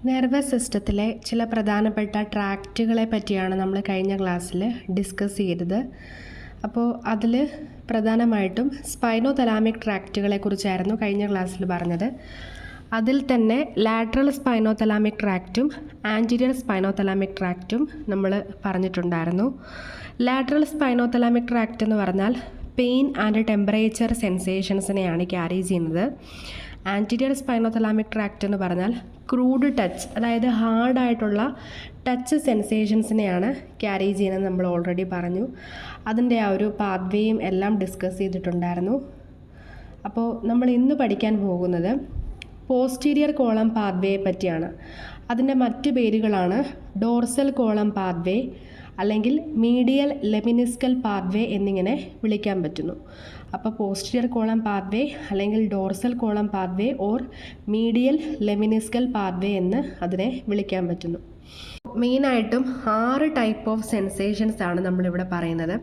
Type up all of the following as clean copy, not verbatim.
Nervous സിസ്റ്റത്തിലെ ചില പ്രധാനപ്പെട്ട ട്രാക്റ്റുകളെ പറ്റിയാണ് നമ്മൾ കഴിഞ്ഞ ക്ലാസ്സിൽ ഡിസ്കസ് ചെയ്തത്. അപ്പോൾ അതിൽ പ്രധാനമായിട്ടും സ്പൈനോതലാമിക് ട്രാക്റ്റുകളെ കുറിച്ചായിരുന്നു കഴിഞ്ഞ ക്ലാസ്സിൽ പറഞ്ഞത്. അതിൽ തന്നെ ലാറ്ററൽ സ്പൈനോതലാമിക് ട്രാക്റ്റും ആൻറ്റീരിയർ സ്പൈനോതലാമിക് ട്രാക്റ്റും നമ്മൾ പറഞ്ഞിട്ടുണ്ടായിരുന്നു. ലാറ്ററൽ സ്പൈനോതലാമിക് ട്രാക്റ്റ് എന്ന് പറഞ്ഞാൽ പെയിൻ ആൻഡ് ടെമ്പറേച്ചർ സെൻസേഷൻസിനെയാണ് ക്യാരി ചെയ്യുന്നത്. ആൻറ്റീരിയർ സ്പൈനോതലാമിക് ട്രാക്റ്റ് എന്ന് പറഞ്ഞാൽ ക്രൂഡ് ടച്ച്, അതായത് ഹാർഡായിട്ടുള്ള ടച്ച് സെൻസേഷൻസിനെയാണ് ക്യാരി ചെയ്യുന്നത്. നമ്മൾ ഓൾറെഡി പറഞ്ഞു. അതിൻ്റെ ആ ഒരു പാത്വേയും എല്ലാം ഡിസ്കസ് ചെയ്തിട്ടുണ്ടായിരുന്നു. അപ്പോൾ നമ്മൾ ഇന്ന് പഠിക്കാൻ പോകുന്നത് പോസ്റ്റീരിയർ കോളം പാത്വേയെ പറ്റിയാണ്. അതിൻ്റെ മറ്റ് പേരുകളാണ് ഡോർസൽ കോളം പാത്വേ, അല്ലെങ്കിൽ മീഡിയൽ ലെമിനിസ്കൽ പാത്വേ എന്നിങ്ങനെ വിളിക്കാൻ പറ്റുന്നു. അപ്പോൾ പോസ്റ്റീരിയർ കോളം പാത്വേ അല്ലെങ്കിൽ dorsal column pathway or medial lemniscal pathway എന്ന് അതിനെ വിളിക്കാൻ പറ്റുന്നു. മെയിനായിട്ടും 6 ടൈപ്പ് ഓഫ് സെൻസേഷൻസ് ആണ് നമ്മളിവിടെ പറയുന്നത്.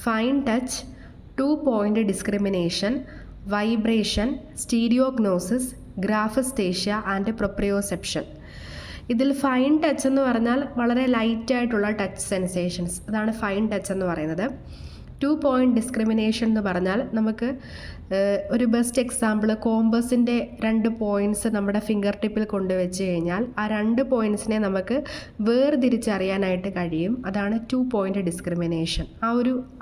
Fine touch, 2 point discrimination, vibration, stereognosis, graphesthesia and proprioception. ഇതിൽ ഫൈൻ ടച്ച് എന്ന് പറഞ്ഞാൽ വളരെ ലൈറ്റായിട്ടുള്ള ടച്ച് സെൻസേഷൻസ്, അതാണ് ഫൈൻ ടച്ച് എന്ന് പറയുന്നത്. 2 പോയിൻ്റ് ഡിസ്ക്രിമിനേഷൻ എന്ന് പറഞ്ഞാൽ നമുക്ക് ഒരു ബെസ്റ്റ് എക്സാമ്പിൾ കോമ്പസിൻ്റെ 2 പോയിൻറ്റ്സ് നമ്മുടെ ഫിംഗർ ടിപ്പിൽ കൊണ്ടുവച്ച് കഴിഞ്ഞാൽ ആ 2 പോയിൻറ്റ്സിനെ നമുക്ക് വേർതിരിച്ചറിയാനായിട്ട് കഴിയും. അതാണ് 2 പോയിൻ്റ് ഡിസ്ക്രിമിനേഷൻ.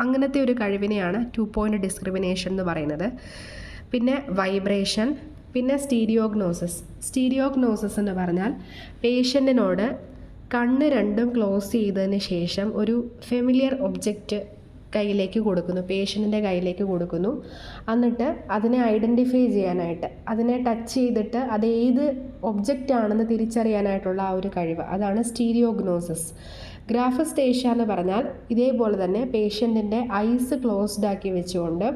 അങ്ങനത്തെ ഒരു കഴിവിനെയാണ് 2 പോയിൻ്റ് ഡിസ്ക്രിമിനേഷൻ എന്ന് പറയുന്നത്. പിന്നെ വൈബ്രേഷൻ, പിന്നെ സ്റ്റീരിയോഗ്നോസിസ് എന്ന് പറഞ്ഞാൽ പേഷ്യൻറ്റിനോട് കണ്ണ് രണ്ടും ക്ലോസ് ചെയ്തതിന് ശേഷം ഒരു ഫെമിലിയർ ഒബ്ജക്റ്റ് കയ്യിലേക്ക് കൊടുക്കുന്നു, പേഷ്യൻറ്റിൻ്റെ കയ്യിലേക്ക് കൊടുക്കുന്നു. എന്നിട്ട് അതിനെ ഐഡൻറ്റിഫൈ ചെയ്യാനായിട്ട്, അതിനെ ടച്ച് ചെയ്തിട്ട് അത് ഏത് ഒബ്ജക്റ്റ് ആണെന്ന് തിരിച്ചറിയാനായിട്ടുള്ള ആ ഒരു കഴിവ്, അതാണ് സ്റ്റീരിയോഗ്നോസിസ്. ഗ്രാഫസ്തേഷ്യ എന്ന് പറഞ്ഞാൽ ഇതേപോലെ തന്നെ പേഷ്യൻറ്റിൻ്റെ ഐസ് ക്ലോസ്ഡ് ആക്കി വെച്ചുകൊണ്ട്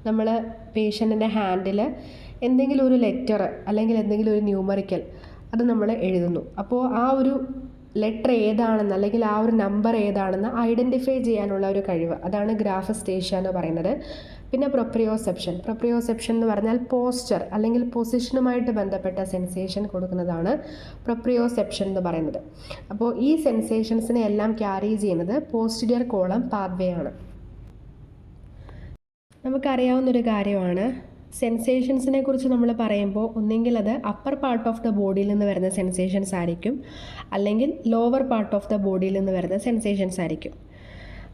നമ്മൾ പേഷ്യൻറ്റിൻ്റെ ഹാൻഡിൽ എന്തെങ്കിലും ഒരു ലെറ്റർ അല്ലെങ്കിൽ എന്തെങ്കിലും ഒരു ന്യൂമറിക്കൽ അത് നമ്മൾ എഴുതുന്നു. അപ്പോൾ ആ ഒരു ലെറ്റർ ഏതാണെന്ന് അല്ലെങ്കിൽ ആ ഒരു നമ്പർ ഏതാണെന്ന് ഐഡൻറ്റിഫൈ ചെയ്യാനുള്ള ഒരു കഴിവ്, അതാണ് ഗ്രാഫസ്തേഷ്യ എന്ന് പറയുന്നത്. പിന്നെ പ്രൊപ്രിയോസെപ്ഷൻ എന്ന് പറഞ്ഞാൽ പോസ്ചർ അല്ലെങ്കിൽ പൊസിഷനുമായിട്ട് ബന്ധപ്പെട്ട സെൻസേഷൻ കൊടുക്കുന്നതാണ് പ്രൊപ്രിയോസെപ്ഷൻ എന്ന് പറയുന്നത്. അപ്പോൾ ഈ സെൻസേഷൻസിനെ എല്ലാം ക്യാരി ചെയ്യുന്നത് പോസ്റ്റീരിയർ കോളം പാത്വേ ആണ്. നമുക്കറിയാവുന്നൊരു കാര്യമാണ്, സെൻസേഷൻസിനെ കുറിച്ച് നമ്മൾ പറയുമ്പോൾ ഒന്നെങ്കിൽ അത് അപ്പർ പാർട്ട് ഓഫ് ദ ബോഡിയിൽ നിന്ന് വരുന്ന സെൻസേഷൻസ് ആയിരിക്കും, അല്ലെങ്കിൽ ലോവർ പാർട്ട് ഓഫ് ദ ബോഡിയിൽ നിന്ന് വരുന്ന സെൻസേഷൻസ് ആയിരിക്കും.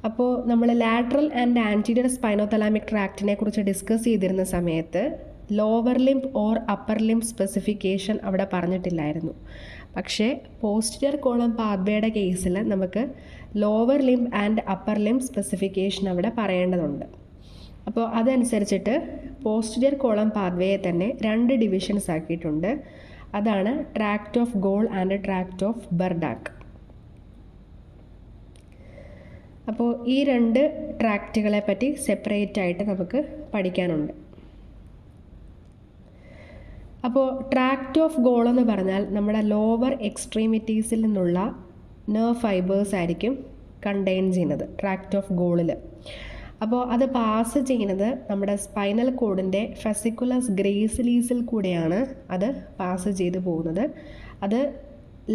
അപ്പോൾ നമ്മൾ ലാറ്ററൽ ആൻഡ് ആൻറ്റീരിയർ സ്പൈനോതലാമിക് ട്രാക്റ്റിനെ കുറിച്ച് ഡിസ്കസ് ചെയ്തിരുന്ന സമയത്ത് lower limb or upper limb specification അവിടെ പറഞ്ഞിട്ടില്ലായിരുന്നു. പക്ഷേ പോസ്റ്റീരിയർ കോളം പാത്വേയുടെ കേസിൽ നമുക്ക് lower limb and upper limb specification അവിടെ പറയേണ്ടതുണ്ട്. അപ്പോൾ അതനുസരിച്ചിട്ട് പോസ്റ്റീരിയർ കോളം പാത്വേയെ തന്നെ 2 ഡിവിഷൻസ് ആക്കിയിട്ടുണ്ട്. അതാണ് tract of Goll and tract of Burdach. അപ്പോൾ ഈ 2 ട്രാക്റ്റുകളെ പറ്റി സെപ്പറേറ്റ് ആയിട്ട് നമുക്ക് പഠിക്കാനുണ്ട്. അപ്പോൾ ട്രാക്റ്റ് ഓഫ് ഗോൾ എന്ന് പറഞ്ഞാൽ നമ്മുടെ ലോവർ എക്സ്ട്രീമിറ്റീസിൽ നിന്നുള്ള നെർവ് ഫൈബേഴ്സ് ആയിരിക്കും കണ്ടെയ്ൻ ചെയ്യുന്നത് ട്രാക്റ്റ് ഓഫ് ഗോളിൽ. അപ്പോൾ അത് പാസ് ചെയ്യുന്നത് നമ്മുടെ സ്പൈനൽ കോഡിൻ്റെ ഫെസിക്കുലസ് ഗ്രേസിലീസിൽ കൂടെയാണ് അത് പാസ് ചെയ്തു പോകുന്നത്. അത്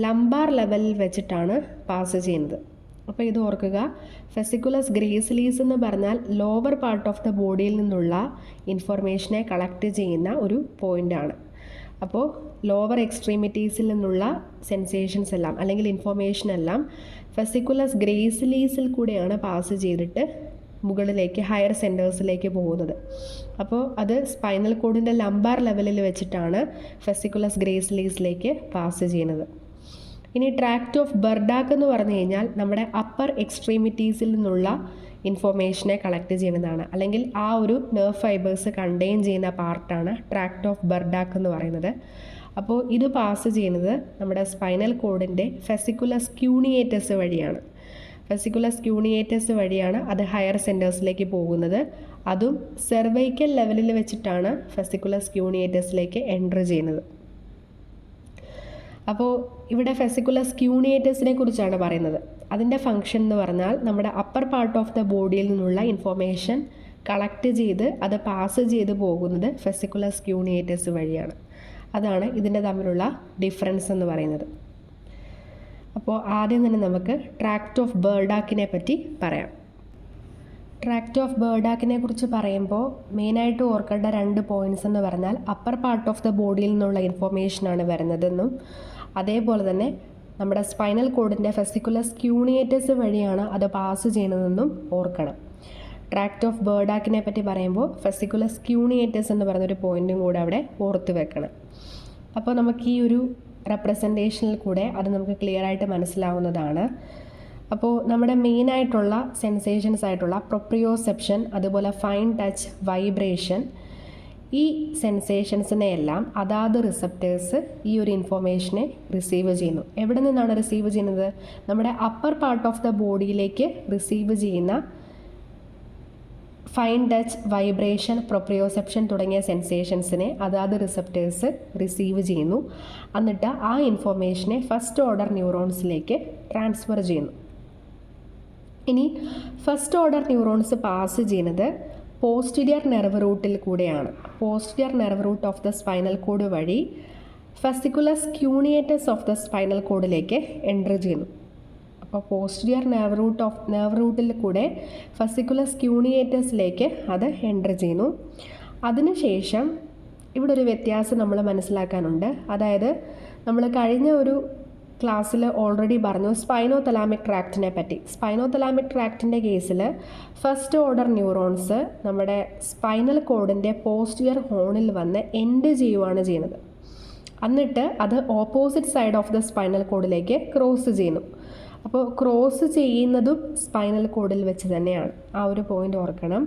ലംബാർ ലെവലിൽ വെച്ചിട്ടാണ് പാസ് ചെയ്യുന്നത്. അപ്പോൾ ഇത് ഓർക്കുക, ഫെസിക്കുലസ് ഗ്രേസിലീസ് എന്ന് പറഞ്ഞാൽ ലോവർ പാർട്ട് ഓഫ് ദ ബോഡിയിൽ നിന്നുള്ള ഇൻഫർമേഷനെ കളക്ട് ചെയ്യുന്ന ഒരു പോയിൻ്റാണ്. അപ്പോൾ ലോവർ എക്സ്ട്രീമിറ്റീസിൽ നിന്നുള്ള സെൻസേഷൻസ് എല്ലാം അല്ലെങ്കിൽ ഇൻഫർമേഷൻ എല്ലാം ഫെസിക്കുലസ് ഗ്രേസിലീസിൽ കൂടെയാണ് പാസ് ചെയ്തിട്ട് മുകളിലേക്ക് ഹയർ സെൻറ്റേഴ്സിലേക്ക് പോകുന്നത്. അപ്പോൾ അത് സ്പൈനൽ കോഡിൻ്റെ ലംബാർ ലെവലിൽ വെച്ചിട്ടാണ് ഫെസിക്കുലസ് ഗ്രേസിലീസിലേക്ക് പാസ് ചെയ്യുന്നത്. ഇനി ട്രാക്റ്റ് ഓഫ് ബർഡാക്ക് എന്ന് പറഞ്ഞു കഴിഞ്ഞാൽ നമ്മുടെ അപ്പർ എക്സ്ട്രീമിറ്റീസിൽ നിന്നുള്ള ഇൻഫോർമേഷനെ കളക്ട് ചെയ്യുന്നതാണ്, അല്ലെങ്കിൽ ആ ഒരു നെർവ് ഫൈബേഴ്സ് കണ്ടെയ്ൻ ചെയ്യുന്ന പാർട്ടാണ് ട്രാക്റ്റ് ഓഫ് ബർഡാക്ക് എന്ന് പറയുന്നത്. അപ്പോൾ ഇത് പാസ് ചെയ്യുന്നത് നമ്മുടെ സ്പൈനൽ കോഡിൻ്റെ ഫെസിക്കുലസ് ക്യൂണിയേറ്റസ് വഴിയാണ്. ഫെസിക്കുലസ് ക്യൂണിയേറ്റസ് വഴിയാണ് അത് ഹയർ സെൻറ്റേഴ്സിലേക്ക് പോകുന്നത്. അതും സെർവൈക്കൽ ലെവലിൽ വെച്ചിട്ടാണ് ഫെസിക്കുലസ് ക്യൂണിയേറ്റസിലേക്ക് എൻറ്റർ ചെയ്യുന്നത്. അപ്പോൾ ഇവിടെ ഫെസിക്കുലസ് ക്യൂണിയേറ്റസിനെ കുറിച്ചാണ് പറയുന്നത്. അതിൻ്റെ ഫങ്ഷൻ എന്ന് പറഞ്ഞാൽ നമ്മുടെ അപ്പർ പാർട്ട് ഓഫ് ദ ബോഡിയിൽ നിന്നുള്ള ഇൻഫോർമേഷൻ കളക്ട് ചെയ്ത് അത് പാസ് ചെയ്ത് പോകുന്നത് ഫെസിക്കുലസ് ക്യൂണിയേറ്റസ് വഴിയാണ്. അതാണ് ഇതിൻ്റെ തമ്മിലുള്ള ഡിഫറൻസ് എന്ന് പറയുന്നത്. അപ്പോൾ ആദ്യം തന്നെ നമുക്ക് ട്രാക്റ്റ് ഓഫ് ബർഡാക്കിനെ പറ്റി പറയാം. ട്രാക്റ്റ് ഓഫ് ബർഡാക്കിനെ കുറിച്ച് പറയുമ്പോൾ മെയിനായിട്ട് ഓർക്കേണ്ട 2 പോയിൻറ്റ്സ് എന്ന് പറഞ്ഞാൽ അപ്പർ പാർട്ട് ഓഫ് ദ ബോഡിയിൽ നിന്നുള്ള ഇൻഫോർമേഷനാണ് വരുന്നതെന്നും അതേപോലെ തന്നെ നമ്മുടെ സ്പൈനൽ കോഡിൻ്റെ ഫെസിക്കുലസ് ക്യൂണിയേറ്റസ് വഴിയാണ് അത് പാസ് ചെയ്യുന്നതെന്നും ഓർക്കണം. ട്രാക്റ്റ് ഓഫ് ബർഡാക്കിനെ പറ്റി പറയുമ്പോൾ ഫെസിക്കുലസ് ക്യൂണിയേറ്റസ് എന്ന് പറയുന്നൊരു പോയിൻറ്റും കൂടെ അവിടെ ഓർത്ത് വെക്കണം. അപ്പോൾ നമുക്ക് ഈ ഒരു റെപ്രസെൻറ്റേഷനിൽ കൂടെ അത് നമുക്ക് ക്ലിയർ ആയിട്ട് മനസ്സിലാവുന്നതാണ്. അപ്പോൾ നമ്മുടെ മെയിനായിട്ടുള്ള സെൻസേഷൻസ് ആയിട്ടുള്ള പ്രൊപ്രിയോസെപ്ഷൻ, അതുപോലെ ഫൈൻ ടച്ച്, വൈബ്രേഷൻ, ഈ സെൻസേഷൻസിനെയെല്ലാം അതാത് റിസപ്റ്റേഴ്സ് ഈ ഒരു ഇൻഫോർമേഷനെ റിസീവ് ചെയ്യുന്നു. എവിടെ നിന്നാണ് റിസീവ് ചെയ്യുന്നത്? നമ്മുടെ അപ്പർ പാർട്ട് ഓഫ് ദ ബോഡിയിലേക്ക് റിസീവ് ചെയ്യുന്ന ഫൈൻ ടച്ച്, വൈബ്രേഷൻ, പ്രൊപ്രിയോസെപ്ഷൻ തുടങ്ങിയ സെൻസേഷൻസിനെ അതാത് റിസപ്റ്റേഴ്സ് റിസീവ് ചെയ്യുന്നു. എന്നിട്ട് ആ ഇൻഫോർമേഷനെ ഫസ്റ്റ് ഓർഡർ ന്യൂറോൺസിലേക്ക് ട്രാൻസ്ഫർ ചെയ്യുന്നു. ഇനി ഫസ്റ്റ് ഓർഡർ ന്യൂറോൺസ് പാസ് ചെയ്യുന്നത് പോസ്റ്റീരിയർ നെർവ് റൂട്ടിൽ കൂടെയാണ്. Posterior nerve root of the spinal cord വഴി fasciculus cuneatus of the spinal കോഡിലേക്ക് എൻ്റർ ചെയ്യുന്നു. അപ്പോൾ പോസ്റ്റീരിയർ നെർവ് റൂട്ടിൽ കൂടെ ഫെസിക്കുലസ് ക്യൂണിയേറ്റസിലേക്ക് അത് എൻ്റർ ചെയ്യുന്നു. അതിനുശേഷം ഇവിടെ ഒരു വ്യത്യാസം നമ്മൾ മനസ്സിലാക്കാനുണ്ട്. അതായത് നമ്മൾ കഴിഞ്ഞ ഒരു ക്ലാസ്സിൽ ഓൾറെഡി പറഞ്ഞു സ്പൈനോതലാമിക് ട്രാക്റ്റിനെ പറ്റി. സ്പൈനോതലാമിക് ട്രാക്റ്റിൻ്റെ കേസിൽ ഫസ്റ്റ് ഓർഡർ ന്യൂറോൺസ് നമ്മുടെ സ്പൈനൽ കോഡിൻ്റെ പോസ്റ്റീരിയർ ഹോണിൽ വന്ന് എൻഡ് ചെയ്യുകയാണ് ചെയ്യുന്നത്. എന്നിട്ട് അത് opposite side of the spinal കോഡിലേക്ക് ക്രോസ് ചെയ്യുന്നു. അപ്പോൾ ക്രോസ് ചെയ്യുന്നതും സ്പൈനൽ കോഡിൽ വെച്ച് തന്നെയാണ്. ആ ഒരു പോയിൻ്റ് ഓർക്കണം.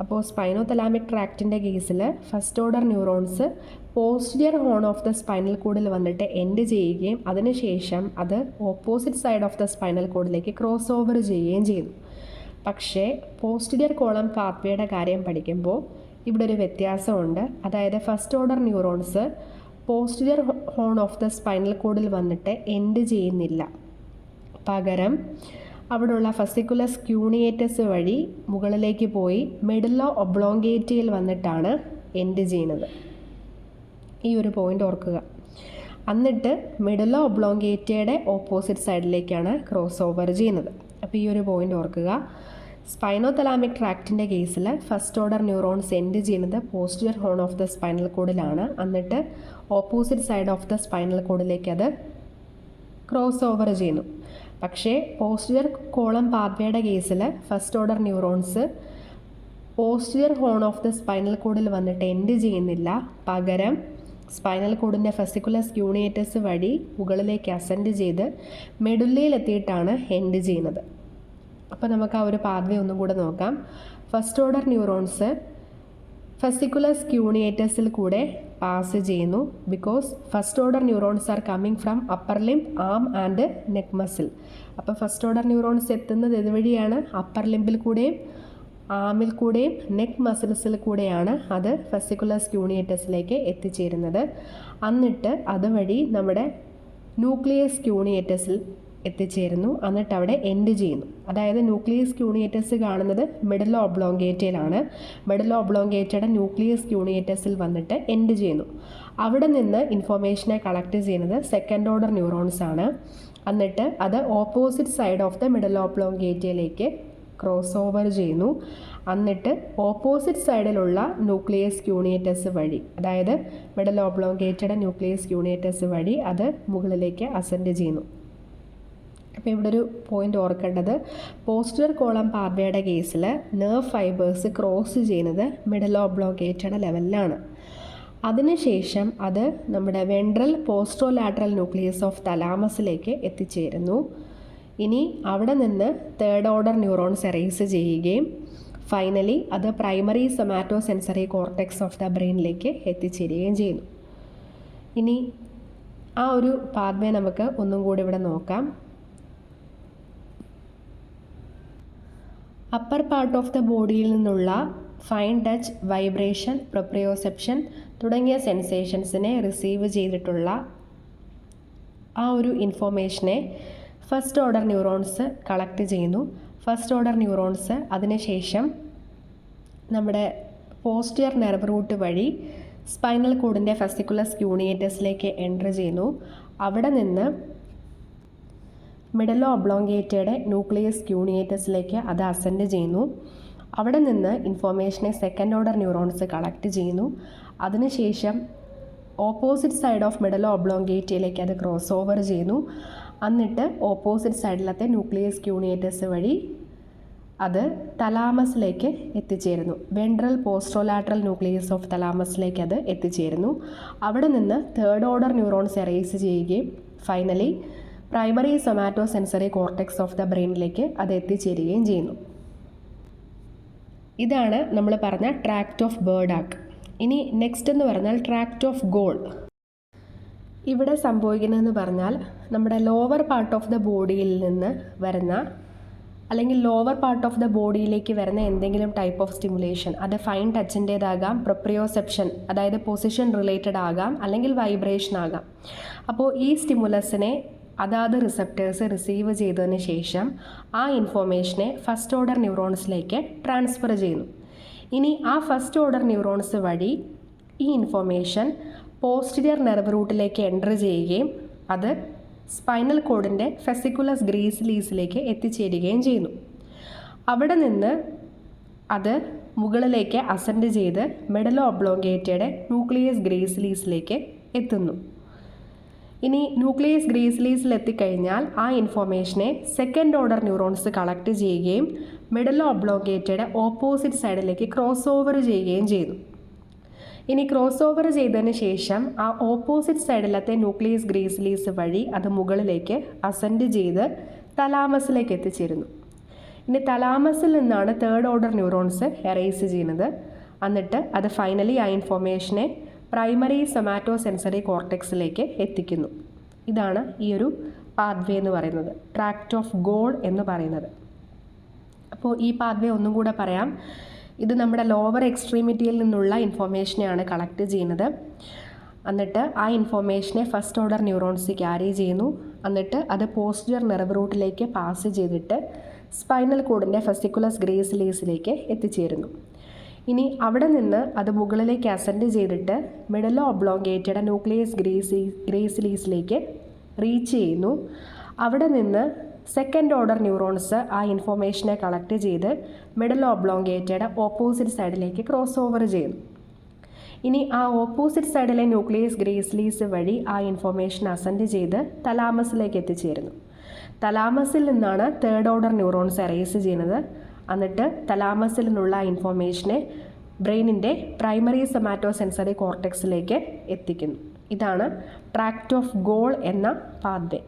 അപ്പോൾ സ്പൈനോതലാമിക് ട്രാക്റ്റിൻ്റെ കേസിൽ first order neurons posterior horn of the spinal കോഡിൽ വന്നിട്ട് എൻഡ് ചെയ്യുകയും അതിനുശേഷം അത് opposite side of the spinal കോഡിലേക്ക് ക്രോസ് ഓവർ ചെയ്യുകയും ചെയ്യുന്നു. പക്ഷേ പോസ്റ്റീരിയർ കോളം പാത്വേയുടെ കാര്യം പഠിക്കുമ്പോൾ ഇവിടെ ഒരു വ്യത്യാസമുണ്ട്. അതായത് first order neurons posterior horn of the spinal കോഡിൽ വന്നിട്ട് എൻഡ് ചെയ്യുന്നില്ല. പകരം അവിടെയുള്ള ഫെസിക്കുലസ് ക്യൂണിയേറ്റസ് വഴി മുകളിലേക്ക് പോയി മെഡുല്ല ഒബ്ലോങ്കേറ്റയിൽ വന്നിട്ടാണ് എൻഡ് ചെയ്യുന്നത്. ഈ ഒരു പോയിൻ്റ് ഓർക്കുക. എന്നിട്ട് മെഡുല്ല ഒബ്ലോങ്കേറ്റയുടെ ഓപ്പോസിറ്റ് സൈഡിലേക്കാണ് ക്രോസ് ഓവർ ചെയ്യുന്നത്. അപ്പോൾ ഈ ഒരു പോയിൻ്റ് ഓർക്കുക. സ്പൈനോതലാമിക് ട്രാക്റ്റിൻ്റെ കേസിൽ ഫസ്റ്റ് ഓർഡർ ന്യൂറോൺസ് എൻഡ് ചെയ്യുന്നത് posterior horn of the spinal കോഡിലാണ്. എന്നിട്ട് opposite side of the spinal കോഡിലേക്ക് അത് ക്രോസ് ഓവർ ചെയ്യുന്നു. പക്ഷേ പോസ്റ്റീരിയർ കോളം പാത്വേയുടെ കേസിൽ first order neurons posterior horn of the spinal കോഡിൽ വന്നിട്ട് എൻഡ് ചെയ്യുന്നില്ല. പകരം സ്പൈനൽ കോഡിൻ്റെ ഫെസിക്കുലസ് ക്യൂണിയേറ്റസ് വഴി മുകളിലേക്ക് അസെൻഡ് ചെയ്ത് മെഡുല്ലയിലെത്തിയിട്ടാണ് എൻഡ് ചെയ്യുന്നത്. അപ്പോൾ നമുക്ക് ആ ഒരു പാത്വേ ഒന്നും കൂടെ നോക്കാം. ഫസ്റ്റ് ഓർഡർ ന്യൂറോൺസ് ഫെസിക്കുലസ് ക്യൂണിയേറ്റസിൽ കൂടെ പാസ് ചെയ്യുന്നു. Because first order neurons are coming from upper limb, arm and neck muscle. അപ്പോൾ ഫസ്റ്റ് ഓർഡർ ന്യൂറോൺസ് എത്തുന്നത് ഇതുവഴിയാണ്. അപ്പർ ലിംബിൽ കൂടെയും ആമിൽ കൂടെയും നെക്ക് മസിൽസിൽ കൂടെയാണ് അത് ഫെസിക്കുലസ് ക്യൂണിയേറ്റസിലേക്ക് എത്തിച്ചേരുന്നത്. എന്നിട്ട് അതുവഴി നമ്മുടെ ന്യൂക്ലിയസ് ക്യൂണിയേറ്റസിൽ എത്തിച്ചേരുന്നു. എന്നിട്ട് അവിടെ എൻഡ് ചെയ്യുന്നു. അതായത് ന്യൂക്ലിയസ് ക്യൂണിയേറ്റസ് കാണുന്നത് മെഡുല്ല ഒബ്ലോങ്കേറ്റയിലാണ്. മെഡുല്ല ഒബ്ലോങ്കേറ്റയുടെ ന്യൂക്ലിയസ് ക്യൂണിയേറ്റസിൽ വന്നിട്ട് എൻഡ് ചെയ്യുന്നു. അവിടെ നിന്ന് ഇൻഫോർമേഷനെ കളക്ട് ചെയ്യുന്നത് സെക്കൻഡ് ഓർഡർ ന്യൂറോൺസ് ആണ്. എന്നിട്ട് അത് opposite side of the medulla ഒബ്ലോങ്കേറ്റയിലേക്ക് ക്രോസ് ഓവർ ചെയ്യുന്നു. എന്നിട്ട് ഓപ്പോസിറ്റ് സൈഡിലുള്ള ന്യൂക്ലിയസ് ക്യൂണിയേറ്റസ് വഴി, അതായത് മെഡുല്ല ഒബ്ലോങ്കേറ്റയുടെ ന്യൂക്ലിയസ് ക്യൂണിയേറ്റസ് വഴി അത് മുകളിലേക്ക് അസെൻഡ് ചെയ്യുന്നു. അപ്പോൾ ഇവിടെ ഒരു പോയിൻ്റ് ഓർക്കേണ്ടത്, പോസ്റ്റീരിയർ കോളം പാത്വേയുടെ കേസിൽ നെർവ് ഫൈബേഴ്സ് ക്രോസ് ചെയ്യുന്നത് മെഡുല്ല ഒബ്ലോങ്കേറ്റയുടെ ലെവലിലാണ്. അതിനുശേഷം അത് നമ്മുടെ വെൻട്രൽ പോസ്ട്രോലാറ്ററൽ ന്യൂക്ലിയസ് ഓഫ് തലാമസിലേക്ക് എത്തിച്ചേരുന്നു. ഇനി അവിടെ നിന്ന് തേർഡ് ഓർഡർ ന്യൂറോൺസ് എറേസ് ചെയ്യുകയും ഫൈനലി അത് primary somatosensory cortex of the ബ്രെയിനിലേക്ക് എത്തിച്ചേരുകയും ചെയ്യുന്നു. ഇനി ആ ഒരു പാത്വേ നമുക്ക് ഒന്നും കൂടി ഇവിടെ നോക്കാം. അപ്പർ പാർട്ട് ഓഫ് ദ ബോഡിയിൽ നിന്നുള്ള ഫൈൻ ടച്ച്, വൈബ്രേഷൻ, പ്രൊപ്രിയോസെപ്ഷൻ തുടങ്ങിയ സെൻസേഷൻസിനെ റിസീവ് ചെയ്തിട്ടുള്ള ആ ഒരു ഇൻഫോർമേഷനെ ഫസ്റ്റ് ഓർഡർ ന്യൂറോൺസ് കളക്ട് ചെയ്യുന്നു. ഫസ്റ്റ് ഓർഡർ ന്യൂറോൺസ് അതിനുശേഷം നമ്മുടെ പോസ്റ്റീരിയർ നെർവ് റൂട്ട് വഴി സ്പൈനൽ കോഡിൻ്റെ ഫെസിക്കുലസ് ക്യൂണിയേറ്റസിലേക്ക് എൻ്റർ ചെയ്യുന്നു. അവിടെ നിന്ന് മിഡലോ ഒബ്ലോങ്കേറ്റയുടെ ന്യൂക്ലിയസ് ക്യൂണിയേറ്റസിലേക്ക് അത് അസെൻഡ് ചെയ്യുന്നു. അവിടെ നിന്ന് ഇൻഫോർമേഷനെ സെക്കൻഡ് ഓർഡർ ന്യൂറോൺസ് കളക്ട് ചെയ്യുന്നു. അതിനുശേഷം ഓപ്പോസിറ്റ് സൈഡ് ഓഫ് മിഡലോ ഒബ്ലോങ്കേറ്റയിലേക്ക് അത് ക്രോസ് ഓവർ ചെയ്യുന്നു. എന്നിട്ട് ഓപ്പോസിറ്റ് സൈഡിലത്തെ ന്യൂക്ലിയസ് ക്യൂണിയേറ്റസ് വഴി അത് തലാമസിലേക്ക് എത്തിച്ചേരുന്നു. വെൻട്രൽ പോസ്ട്രോലാറ്ററൽ ന്യൂക്ലിയസ് ഓഫ് തലാമസിലേക്ക് അത് എത്തിച്ചേരുന്നു. അവിടെ നിന്ന് തേർഡ് ഓർഡർ ന്യൂറോൺസ് എറേസ് ചെയ്യുകയും finally primary somatosensory cortex of the ബ്രെയിനിലേക്ക് അത് എത്തിച്ചേരുകയും ചെയ്യുന്നു. ഇതാണ് നമ്മൾ പറഞ്ഞ ട്രാക്റ്റ് ഓഫ് ബേർഡാക്ക്. ഇനി നെക്സ്റ്റ് എന്ന് പറഞ്ഞാൽ ട്രാക്റ്റ് ഓഫ് ഗോൾ. ഇവിടെ സംഭവിക്കുന്നതെന്ന് പറഞ്ഞാൽ നമ്മുടെ ലോവർ പാർട്ട് ഓഫ് ദ ബോഡിയിൽ നിന്ന് വരുന്ന അല്ലെങ്കിൽ ലോവർ പാർട്ട് ഓഫ് ദ ബോഡിയിലേക്ക് വരുന്ന എന്തെങ്കിലും ടൈപ്പ് ഓഫ് സ്റ്റിമുലേഷൻ, അത് ഫൈൻ ടച്ചിൻ്റേതാകാം, പ്രൊപ്രിയോസെപ്ഷൻ അതായത് പൊസിഷൻ റിലേറ്റഡ് ആകാം, അല്ലെങ്കിൽ വൈബ്രേഷൻ ആകാം. അപ്പോൾ ഈ സ്റ്റിമുലസിനെ അതാത് റിസപ്റ്റേഴ്സ് റിസീവ് ചെയ്തതിന് ശേഷം ആ ഇൻഫോർമേഷനെ ഫസ്റ്റ് ഓർഡർ ന്യൂറോൺസിലേക്ക് ട്രാൻസ്ഫർ ചെയ്യുന്നു. ഇനി ആ ഫസ്റ്റ് ഓർഡർ ന്യൂറോൺസ് വഴി ഈ ഇൻഫോർമേഷൻ പോസ്റ്റീരിയർ നെർവ് റൂട്ടിലേക്ക് എൻ്റർ ചെയ്യുകയും അത് സ്പൈനൽ കോഡിൻ്റെ ഫെസിക്കുലസ് ഗ്രീസിലീസിലേക്ക് എത്തിച്ചേരുകയും ചെയ്യുന്നു. അവിടെ നിന്ന് അത് മുകളിലേക്ക് അസെൻഡ് ചെയ്ത് മെഡലോ ഒബ്ലോങ്കേറ്റയുടെ ന്യൂക്ലിയസ് ഗ്രീസിലീസിലേക്ക് എത്തുന്നു. ഇനി ന്യൂക്ലിയസ് ഗ്രീസിലീസിൽ എത്തിക്കഴിഞ്ഞാൽ ആ ഇൻഫോർമേഷനെ സെക്കൻഡ് ഓർഡർ ന്യൂറോൺസ് കളക്ട് ചെയ്യുകയും മെഡലോ ഒബ്ലോങ്കേറ്റയുടെ ഓപ്പോസിറ്റ് സൈഡിലേക്ക് ക്രോസ് ഓവർ ചെയ്യുകയും ചെയ്യുന്നു. ഇനി ക്രോസ് ഓവർ ചെയ്തതിന് ശേഷം ആ ഓപ്പോസിറ്റ് സൈഡിലത്തെ ന്യൂക്ലിയസ് ഗ്രീസിലീസ് വഴി അത് മുകളിലേക്ക് അസെൻഡ് ചെയ്ത് തലാമസിലേക്ക് എത്തിച്ചേരുന്നു. ഇനി തലാമസിൽ നിന്നാണ് തേർഡ് ഓർഡർ ന്യൂറോൺസ് എറേസ് ചെയ്യുന്നത്. എന്നിട്ട് അത് ഫൈനലി ആ ഇൻഫോർമേഷനെ പ്രൈമറി സൊമാറ്റോ സെൻസറി കോർട്ടെക്സിലേക്ക് എത്തിക്കുന്നു. ഇതാണ് ഈ ഒരു പാത്വേ എന്ന് പറയുന്നത്, ട്രാക്റ്റ് ഓഫ് ഗോൾ എന്ന് പറയുന്നത്. അപ്പോൾ ഈ പാത്വേ ഒന്നും കൂടെ പറയാം. ഇത് നമ്മുടെ ലോവർ എക്സ്ട്രീമിറ്റിയിൽ നിന്നുള്ള ഇൻഫോർമേഷനെയാണ് കളക്ട് ചെയ്യുന്നത്. എന്നിട്ട് ആ ഇൻഫോർമേഷനെ ഫസ്റ്റ് ഓർഡർ ന്യൂറോൺസ് ക്യാരി ചെയ്യുന്നു. എന്നിട്ട് അത് പോസ്റ്റീരിയർ നെർവ് റൂട്ടിലേക്ക് പാസ് ചെയ്തിട്ട് സ്പൈനൽ കോഡിൻ്റെ ഫെസിക്കുലസ് ഗ്രീസിലീസിലേക്ക് എത്തിച്ചേരുന്നു. ഇനി അവിടെ നിന്ന് അത് മുകളിലേക്ക് അസെൻഡ് ചെയ്തിട്ട് മിഡലോ ഒബ്ലോങ്കേറ്റയുടെ ന്യൂക്ലിയസ് ഗ്രീസിലീസിലേക്ക് റീച്ച് ചെയ്യുന്നു. അവിടെ നിന്ന് സെക്കൻഡ് ഓർഡർ ന്യൂറോൺസ് ആ ഇൻഫോർമേഷനെ കളക്ട് ചെയ്ത് മിഡലോ ഒബ്ലോങ്കേറ്റയുടെ ഓപ്പോസിറ്റ് സൈഡിലേക്ക് ക്രോസ് ഓവർ ചെയ്യുന്നു. ഇനി ആ ഓപ്പോസിറ്റ് സൈഡിലെ ന്യൂക്ലിയസ് ഗ്രീസിലീസ് വഴി ആ ഇൻഫോർമേഷൻ അസെൻഡ് ചെയ്ത് തലാമസിലേക്ക് എത്തിച്ചേരുന്നു. തലാമസിൽ നിന്നാണ് തേർഡ് ഓർഡർ ന്യൂറോൺസ് എറേസ് ചെയ്യുന്നത്. എന്നിട്ട് തലാമസിൽ നിന്നുള്ള ഇൻഫോർമേഷനെ ബ്രെയിനിൻ്റെ പ്രൈമറി സൊമാറ്റോ സെൻസറി കോർട്ടെക്സിലേക്ക് എത്തിക്കുന്നു. ഇതാണ് ട്രാക്റ്റ് ഓഫ് ഗോൾ എന്ന പാത്വേ.